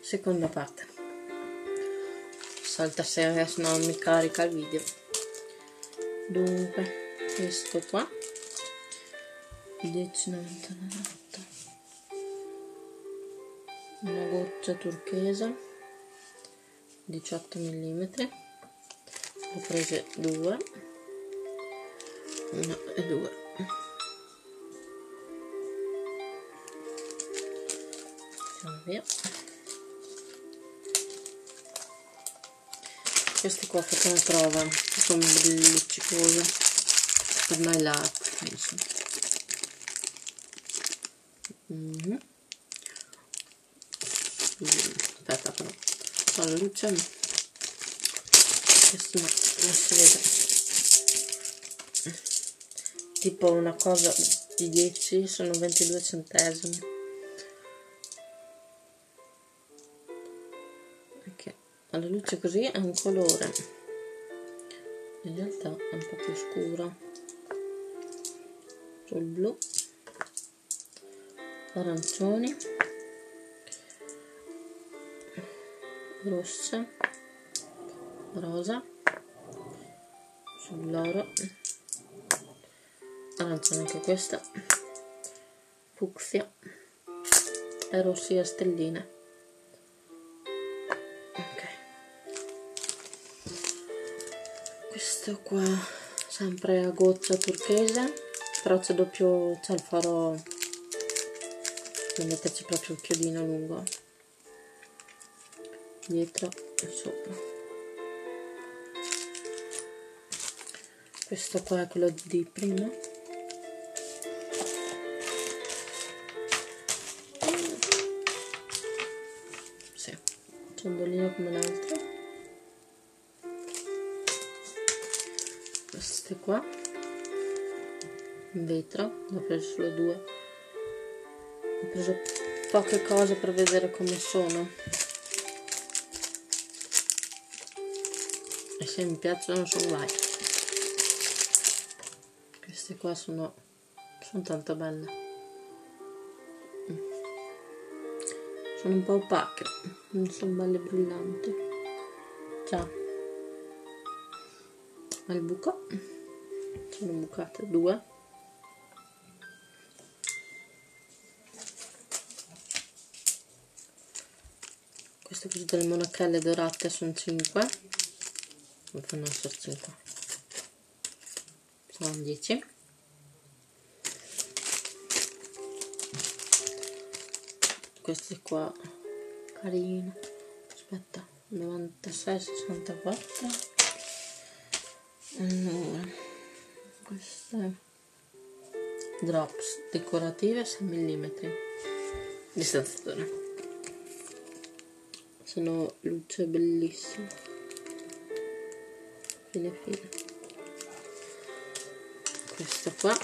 seconda parte. Salta seria, se no non mi carica il video. Dunque, questo qua 10,98, una goccia turchesa 18 mm, ho prese 2, 1 e 2. Mettiamo via. Queste qua ho fatto una prova, sono luccicose per noi latte, penso. Aspetta però, la luce, questo non si vede, tipo una cosa di 10 sono 22 centesimi. Ok, alla luce così è un colore, in realtà è un po' più scura, sul blu, arancioni, rosse, rosa, sull'oro, arancione anche questa, fucsia e rossi a stelline. Ok, questo qua sempre a goccia turchese, però c'è doppio, c'è il faro da metterci proprio il chiodino lungo dietro e sopra. Questo qua è quello di prima, sì, ciondolino come l'altro. Queste qua in vetro, ne ho preso solo 2, ho preso poche cose per vedere come sono, e se mi piacciono sono vai. Queste qua sono tanto belle, sono un po' opache, non sono belle brillanti. Già, al buco sono bucate 2, queste cose delle monachelle dorate sono 5, non fanno essere 5, sono 10. Queste qua carine, aspetta, 96,64. Allora, queste drops decorative 6 mm di stanzatura, sono luce bellissima, fine. Questo qua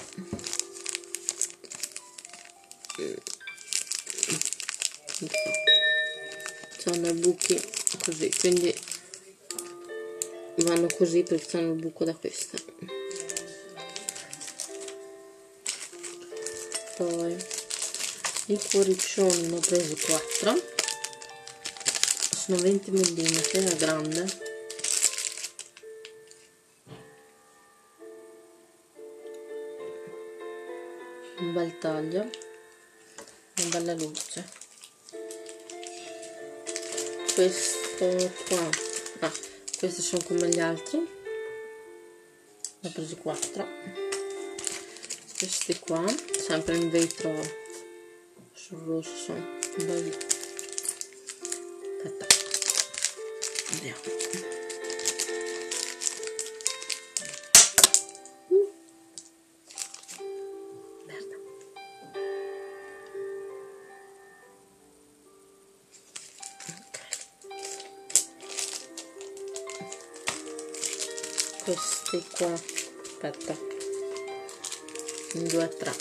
sono i buchi così, quindi vanno così perché c'hanno il buco da questa. Poi i cuoriccioni ne ho presi 4, sono 20 mm, è grande. Un bel taglio, una bella luce. Questo qua, questi sono come gli altri, ne ho presi 4. Questi qua sempre in vetro sul rosso, sono belli. Aspetta, vediamo. Merda. Questi qua, aspetta, 2, 3,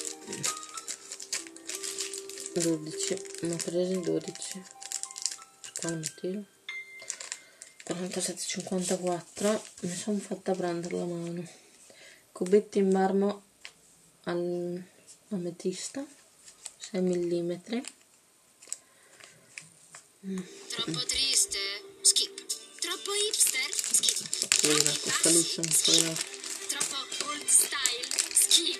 12, ne ho presi 12, per quale motivo? 47,54, mi sono fatta prendere la mano. Cubetti in marmo all'ametista 6 mm, Troppo triste? Skip. Troppo hipster? Skip. Vedrà questa luce un po'. Troppo old style? Skip.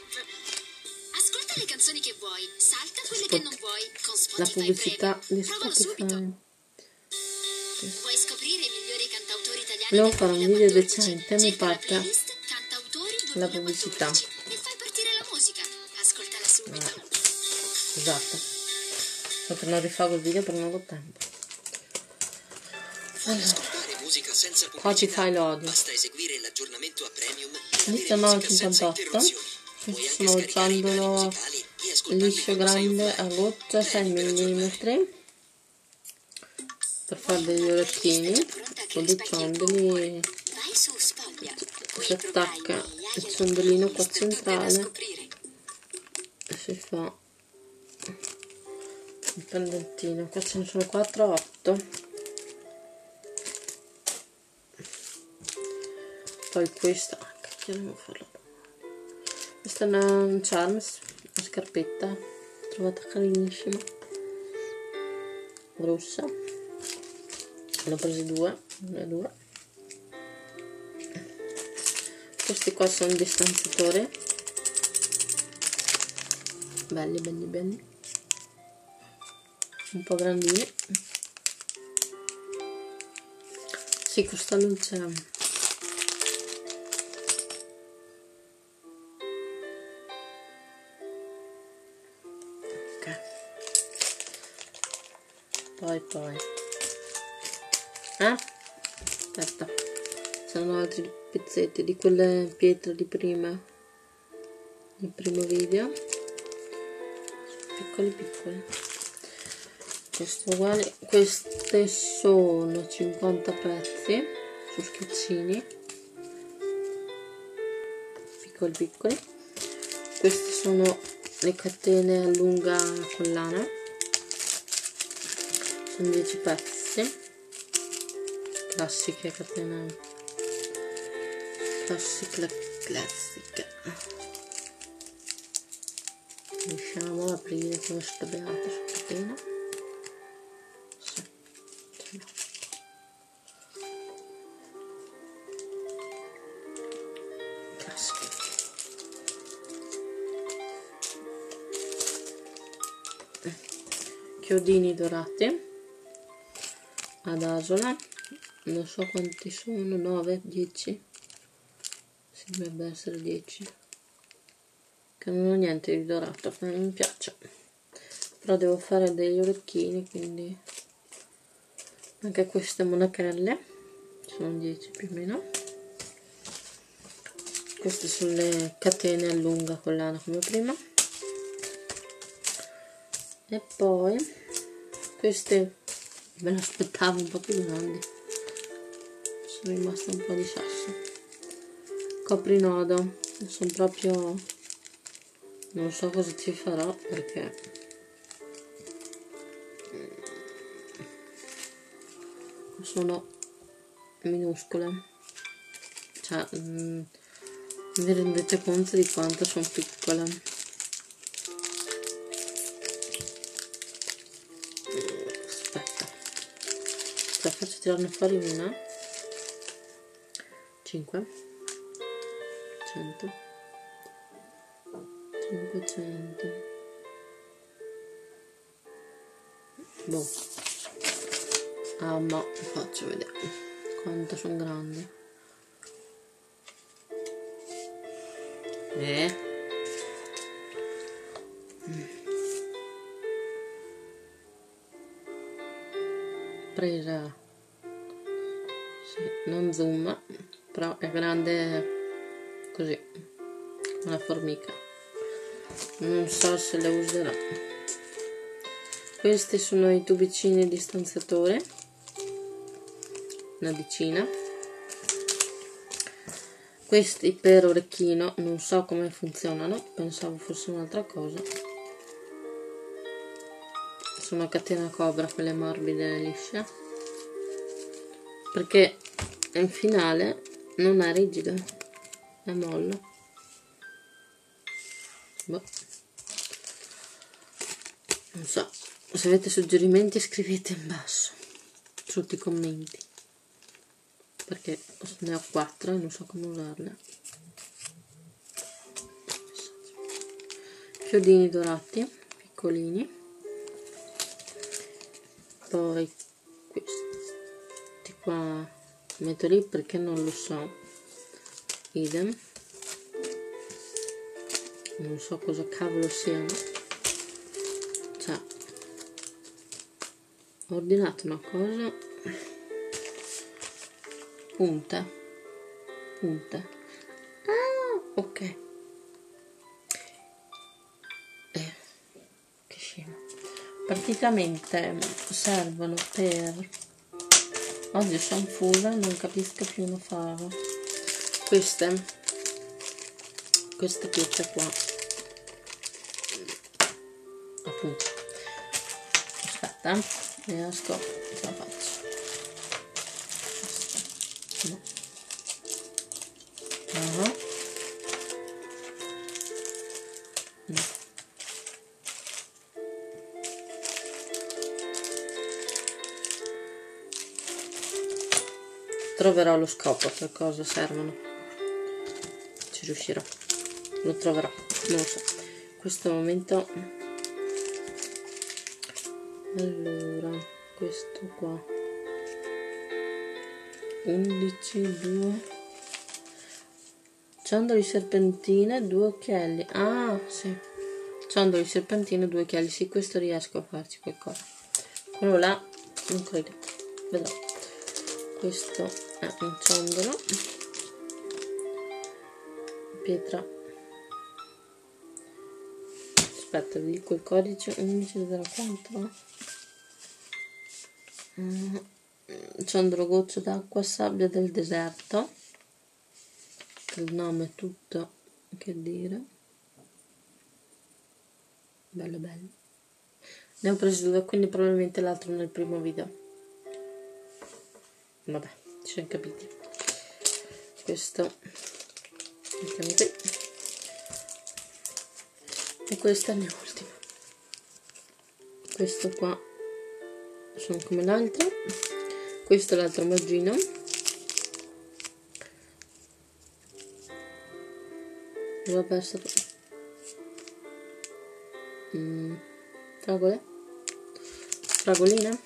Ascolta le canzoni che vuoi, salta quelle che non vuoi con Spotify La pubblicità Premium. di Provalo Spotify. subito. Vuoi scoprire i migliori cantautori italiani Volevo del fare un video 2014? decente, mi Cerca la parte playlist Cantautori la 2014 pubblicità. e fai partire la musica. Ascoltala subito. Esatto. Sto per non rifare il video per non ho tempo. Allora, Spotify l'odio. Basta eseguire l'aggiornamento a premium. 19,58. Questo sono il ciondolo liscio grande a goccia 6 mm per fare degli orecchini con dei ciondoli. Vai su Spoglia. Si attacca il ciondolino qua centrale e si fa il pendentino. Qua ce ne sono 4 8. Poi questa devo farlo. Questa è una Charms, una scarpetta trovata carinissima, rossa. Ne ho presi due. Questi qua sono distanziatori, belli, un po' grandini. Sì, questa luce poi aspetta, c'erano altri pezzetti di quelle pietre di prima, il primo video, piccoli, questo uguale. Queste sono 50 pezzi su schiaccini piccoli. Queste sono le catene a lunga collana, sono 10 pezzi, classiche catene, classica. Riusciamo ad aprire questa beata catena? Sì. Classica. Chiodini dorati ad asola, non so quanti sono, 9, 10, si dovrebbe essere 10, che non ho niente di dorato, non mi piace, però devo fare degli orecchini, quindi anche queste monachelle sono 10 più o meno. Queste sono le catene a lunga collana come prima, e poi queste me le aspettavo un po' più grandi, sono rimasta un po' di sasso. Coprinodo, sono proprio, non so cosa ci farò perché sono minuscole, cioè vi rendete conto di quanto sono piccole. Faccio tirarne fuori una, 500, 500, boh, ma faccio vedere quanto sono grandi. Presa, sì, non zoom, però è grande così, una formica, non so se le userò. Questi sono i tubicini di stanziatore, una decina. Questi per orecchino, non so come funzionano, pensavo fosse un'altra cosa. Sono catena cobra, quelle morbide e lisce, perché in finale non è rigido, è mollo. Boh. Non so, se avete suggerimenti scrivete in basso. sotto i commenti, perché ne ho 4 e non so come usarle. Chiodini dorati piccolini, poi questi qua metto lì perché non lo so, idem, non so cosa cavolo siano. Cioè, ho ordinato una cosa, punte, ok, che scemo. Praticamente servono per, oggi sono full, non capisco più una fava, queste pietre qua, appunto. Aspetta, riesco, ce la faccio. No. No. Troverò lo scopo, per cosa servono, ci riuscirò, lo troverò, non lo so, in questo momento. Allora, questo qua 11, 2 ciondoli serpentine, 2 occhielli. Ah sì, ciondoli serpentine, 2 occhielli. Sì, questo riesco a farci qualcosa. Quello là non credo, vedrò. Questo è un ciondolo, pietra, aspetta, vi dico il codice, 1104. Ciondolo goccio d'acqua, sabbia del deserto, il nome è tutto che dire, bello bello. Ne ho preso 2, quindi probabilmente l'altro nel primo video, vabbè, ci siamo capiti. Questo mettiamo qui e questo è il mio ultimo. Questo qua sono come l'altro, questo è l'altro maggino, l'ho perso tutto. Fragole, fragoline,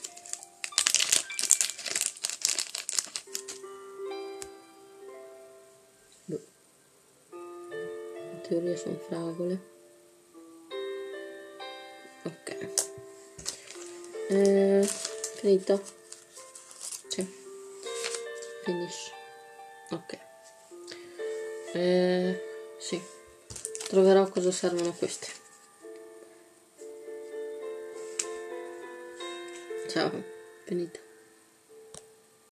in teoria sono fragole, ok, finito, sì, finish, ok, sì, troverò cosa servono queste. Ciao, finito.